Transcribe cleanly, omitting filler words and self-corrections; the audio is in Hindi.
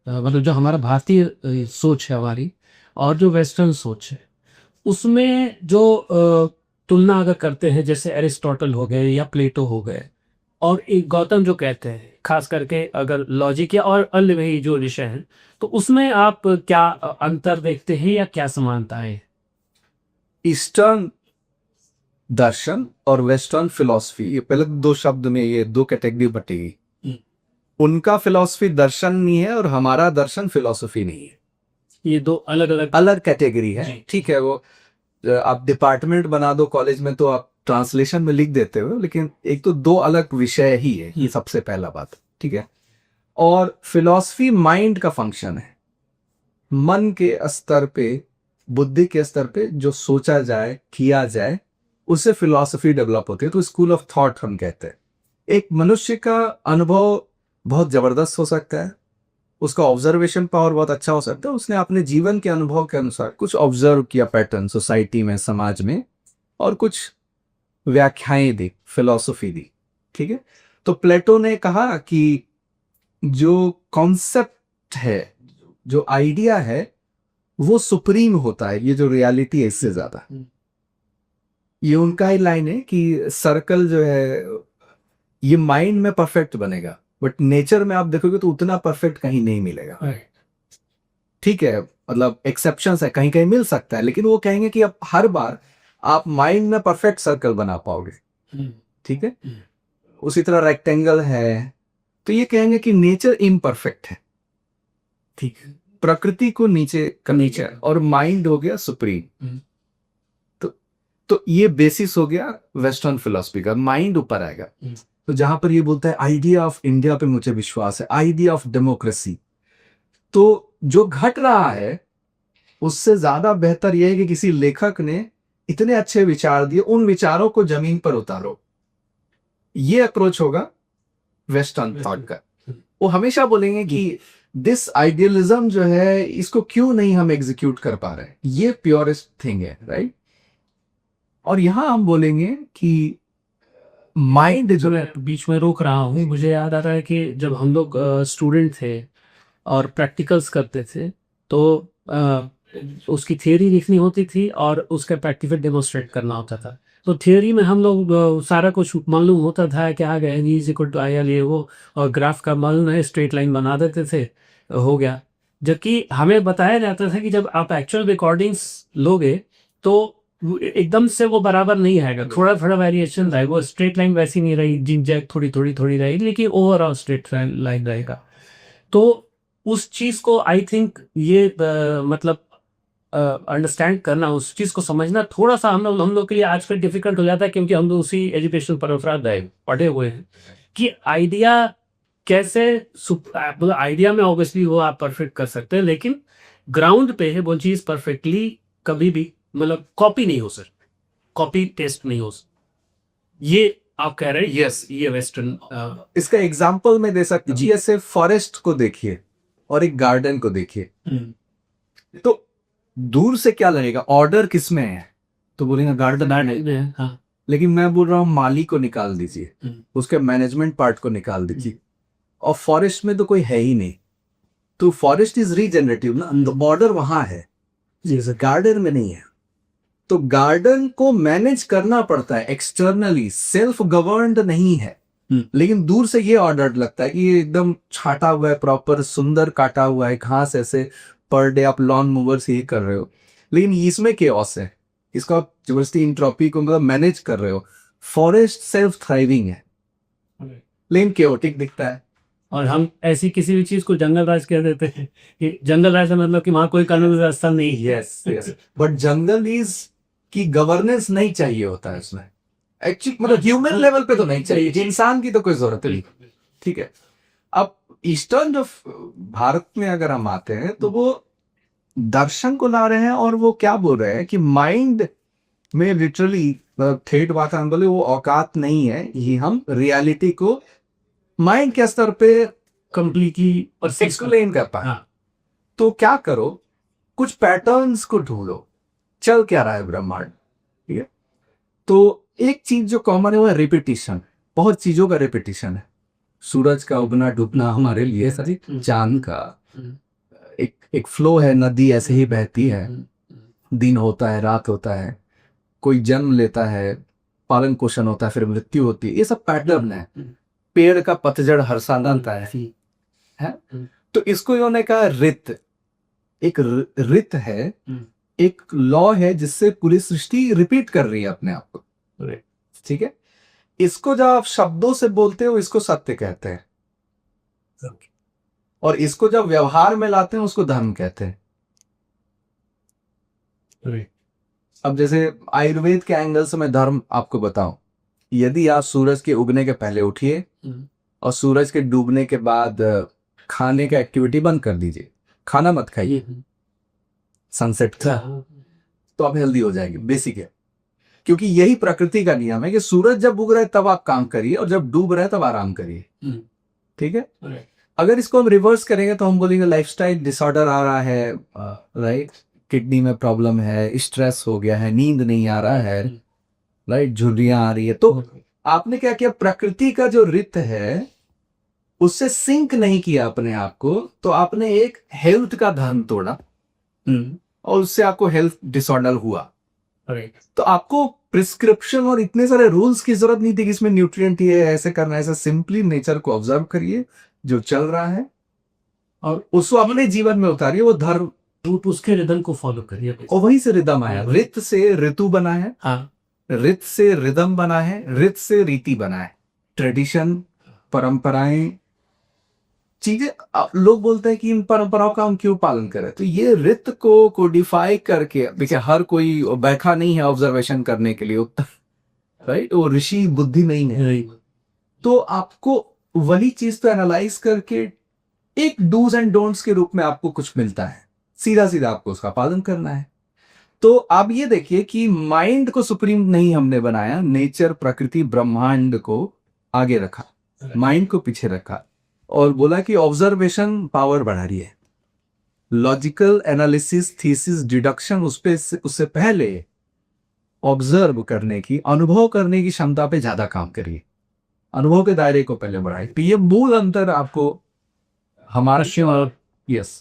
मतलब जो हमारा भारतीय सोच है हमारी, और जो वेस्टर्न सोच है, उसमें जो तुलना अगर करते हैं, जैसे एरिस्टोटल हो गए या प्लेटो हो गए, और एक गौतम जो कहते हैं, खास करके अगर लॉजिक या और अन्य भी जो विषय हैं, तो उसमें आप क्या अंतर देखते हैं या क्या समानताएं हैं? ईस्टर्न दर्शन और वेस्टर्न फिलॉसफी, ये पहले दो शब्द में ये दो कैटेगरी बटेगी। उनका फिलॉसफी दर्शन नहीं है और हमारा दर्शन फिलॉसफी नहीं है। ये दो अलग अलग अलग कैटेगरी है, ठीक है। वो आप डिपार्टमेंट बना दो कॉलेज में तो आप ट्रांसलेशन में लिख देते हो, लेकिन एक तो दो अलग विषय ही है, ये सबसे पहला बात, ठीक है। और फिलॉसफी माइंड का फंक्शन है, मन के स्तर पे, बुद्धि के स्तर पे जो सोचा जाए, किया जाए, उससे फिलॉसफी डेवलप होती है। तो स्कूल ऑफ थॉट हम कहते हैं। एक मनुष्य का अनुभव बहुत जबरदस्त हो सकता है, उसका ऑब्जर्वेशन पावर बहुत अच्छा हो सकता है, उसने अपने जीवन के अनुभव के अनुसार कुछ ऑब्जर्व किया पैटर्न सोसाइटी में, समाज में, और कुछ व्याख्याएं दी, फिलॉसफी दी, ठीक है। तो प्लेटो ने कहा कि जो कॉन्सेप्ट है, जो आइडिया है, वो सुप्रीम होता है, ये जो रियलिटी है इससे ज्यादा। ये उनका ही लाइन है कि सर्कल जो है ये माइंड में परफेक्ट बनेगा, बट नेचर में आप देखोगे तो उतना परफेक्ट कहीं नहीं मिलेगा, ठीक है। मतलब एक्सेप्शंस है, कहीं कहीं मिल सकता है, लेकिन वो कहेंगे कि अब हर बार आप माइंड में परफेक्ट सर्कल बना पाओगे, ठीक है। उसी तरह रेक्टेंगल है, तो ये कहेंगे कि नेचर इम्परफेक्ट है, ठीक है। प्रकृति को नीचे का नेचर और माइंड हो गया सुप्रीम। तो ये बेसिस हो गया वेस्टर्न फिलोसफी का, माइंड ऊपर आएगा। तो जहां पर ये बोलता है आइडिया ऑफ इंडिया पे मुझे विश्वास है, आइडिया ऑफ डेमोक्रेसी, तो जो घट रहा है उससे ज्यादा बेहतर यह है कि किसी लेखक ने इतने अच्छे विचार दिए, उन विचारों को जमीन पर उतारो। ये अप्रोच होगा वेस्टर्न थॉट का। वो हमेशा बोलेंगे कि दिस आइडियलिज्म जो है, इसको क्यों नहीं हम एग्जीक्यूट कर पा रहे, ये प्योरेस्ट थिंग है, राइट। और यहां हम बोलेंगे कि माइंड जो है, बीच में रोक रहा हूँ, मुझे याद आ रहा है कि जब हम लोग स्टूडेंट थे और प्रैक्टिकल्स करते थे, तो उसकी थियोरी लिखनी होती थी और उसका प्रैक्टिकल डेमोन्स्ट्रेट करना होता था। तो थियोरी में हम लोग सारा कुछ मालूम होता था कि आ गए is equal to I L ये वो, और ग्राफ का मालूम है, स्ट्रेट लाइन बना देते थे, हो गया। जबकि हमें बताया जाता था कि जब आप एक्चुअल रिकॉर्डिंग्स लोगे तो एकदम से वो बराबर नहीं आएगा, थोड़ा थोड़ा वेरिएशन रहेगा, वो स्ट्रेट लाइन वैसी नहीं रही, जिग जैग थोड़ी थोड़ी थोड़ी रहेगी, लेकिन ओवरऑल स्ट्रेट लाइन रहेगा। तो उस चीज को आई थिंक ये मतलब अंडरस्टैंड करना, उस चीज को समझना थोड़ा सा हम लोग के लिए आजकल डिफिकल्ट हो जाता है, क्योंकि हम लोग उसी एजुकेशन परंपरा पढ़े हुए हैं कि आइडिया कैसे, मतलब आइडिया में ऑब्वियसली वो आप परफेक्ट कर सकते हैं, लेकिन ग्राउंड पे है वो चीज परफेक्टली कभी भी, मतलब कॉपी नहीं हो सकती, कॉपी टेस्ट नहीं हो सकती। ये आप कह रहे हैं, यस, ये वेस्टर्न। इसका एग्जाम्पल मैं दे सकता हूँ। जैसे फॉरेस्ट को देखिए और एक गार्डन को देखिए, तो दूर से क्या लगेगा, ऑर्डर किसमें है, तो बोलेंगे गार्डन है, हाँ। लेकिन मैं बोल रहा हूँ माली को निकाल दीजिए, उसके मैनेजमेंट पार्ट को निकाल दीजिए, और फॉरेस्ट में तो कोई है ही नहीं। तो फॉरेस्ट इज रीजनरेटिव ना, तो ऑर्डर वहां है, गार्डन में नहीं है। तो गार्डन को मैनेज करना पड़ता है एक्सटर्नली, सेल्फ गवर्नड नहीं है। लेकिन दूर से ये ऑर्डर लगता है कि ये एकदम छाटा हुआ है, प्रॉपर सुंदर काटा हुआ है, घास ऐसे पर डे आप लॉन मूवर से ही कर रहे हो, लेकिन इसमें केओस है, इसको आप जबरदस्ती इंट्रोपी को मतलब मैनेज कर रहे हो। फॉरेस्ट सेल्फ थ्राइविंग है, लेकिन केओटिक दिखता है। और हम ऐसी किसी भी चीज को जंगल राज कह देते हैं कि जंगल राज है, मतलब कि वहां कोई कानून व्यवस्था नहीं है। Yes yes, but jungle is की गवर्नेंस नहीं चाहिए होता है उसमें, एक्चुअली मतलब ह्यूमन लेवल पे तो नहीं चाहिए, इंसान की तो कोई जरूरत नहीं, ठीक है। अब ईस्टर्न जो भारत में अगर हम आते हैं, तो वो दर्शन को ला रहे हैं, और वो क्या बोल रहे हैं कि माइंड में लिटरली ठेठ बात हम बोले, वो औकात नहीं है, ये हम रियलिटी को माइंड के स्तर पे कंप्लीटली एक्सप्लेन कर पाए। हाँ। तो क्या करो, कुछ पैटर्न्स को ढूंढो, चल क्या रहा है ब्रह्मांड, ठीक है। तो एक चीज जो कॉमन है वो है रिपीटिशन, बहुत चीजों का रिपीटिशन है। सूरज का उगना डूबना हमारे लिए, चांद का, एक फ्लो है, नदी ऐसे ही बहती है, दिन होता है, रात होता है, कोई जन्म लेता है, पालन पोषण होता है, फिर मृत्यु होती है, ये सब पैटर्न है। पेड़ का पतझड़ हर साल आता है। तो इसको इन्होंने कहा रित, एक रित है, एक लॉ है जिससे पूरी सृष्टि रिपीट कर रही है अपने आप को। ठीक है, इसको जब आप शब्दों से बोलते हो इसको सत्य कहते हैं, और इसको जब व्यवहार में लाते हैं उसको धर्म कहते हैं। अब जैसे आयुर्वेद के एंगल से मैं धर्म आपको बताऊं, यदि आप सूरज के उगने के पहले उठिए और सूरज के डूबने के बाद खाने का एक्टिविटी बंद कर दीजिए, खाना मत खाइए सनसेट का, तो आप हेल्दी हो जाएंगे। बेसिक है, क्योंकि यही प्रकृति का नियम है कि सूरज जब उग रहा है तब आप काम करिए और जब डूब रहा है तब आराम करिए। ठीक है, अगर इसको हम रिवर्स करेंगे तो हम बोलेंगे लाइफस्टाइल डिसऑर्डर आ रहा है, राइट, किडनी में प्रॉब्लम है, स्ट्रेस हो गया है, नींद नहीं आ रहा है, राइट, झुर्रियां आ रही है। तो आपने क्या किया, प्रकृति का जो रित है उससे सिंक नहीं किया अपने आप को, तो आपने एक हेल्थ का धर्म तोड़ा और उससे आपको हेल्थ डिसऑर्डर हुआ। तो आपको प्रिस्क्रिप्शन और इतने सारे रूल्स की जरूरत नहीं थी कि इसमें न्यूट्रिएंट ये ऐसे करना है, ऐसे सिंपली नेचर को ऑब्जर्व करिए जो चल रहा है और उसको अपने जीवन में उतारिए। वो धर्म, उसके रिदम को फॉलो करिए, और वहीं से रिदम आया। रित से ऋतु बना है, रित से रिदम बना है, रित से रीति बना है, ट्रेडिशन, परंपराएं, चीजें। लोग बोलते हैं कि इन परंपराओं का हम क्यों पालन करें, तो ये रित को कोडिफाई करके, देखिए हर कोई बैठा नहीं है ऑब्जर्वेशन करने के लिए, राइट, वो ऋषि बुद्धि नहीं है, तो आपको वही चीज तो एनालाइज करके एक डूज एंड डोंट्स के रूप में आपको कुछ मिलता है, सीधा सीधा आपको उसका पालन करना है। तो आप ये देखिए कि माइंड को सुप्रीम नहीं हमने बनाया, नेचर, प्रकृति, ब्रह्मांड को आगे रखा, माइंड को पीछे रखा और बोला कि ऑब्जर्वेशन पावर बढ़ा रही है, लॉजिकल एनालिसिस, थीसिस, डिडक्शन उससे पहले ऑब्जर्व करने की, अनुभव करने की क्षमता पे ज्यादा काम करिए, अनुभव के दायरे को पहले बढ़ाइए। तो ये मूल अंतर आपको हमारा, यस।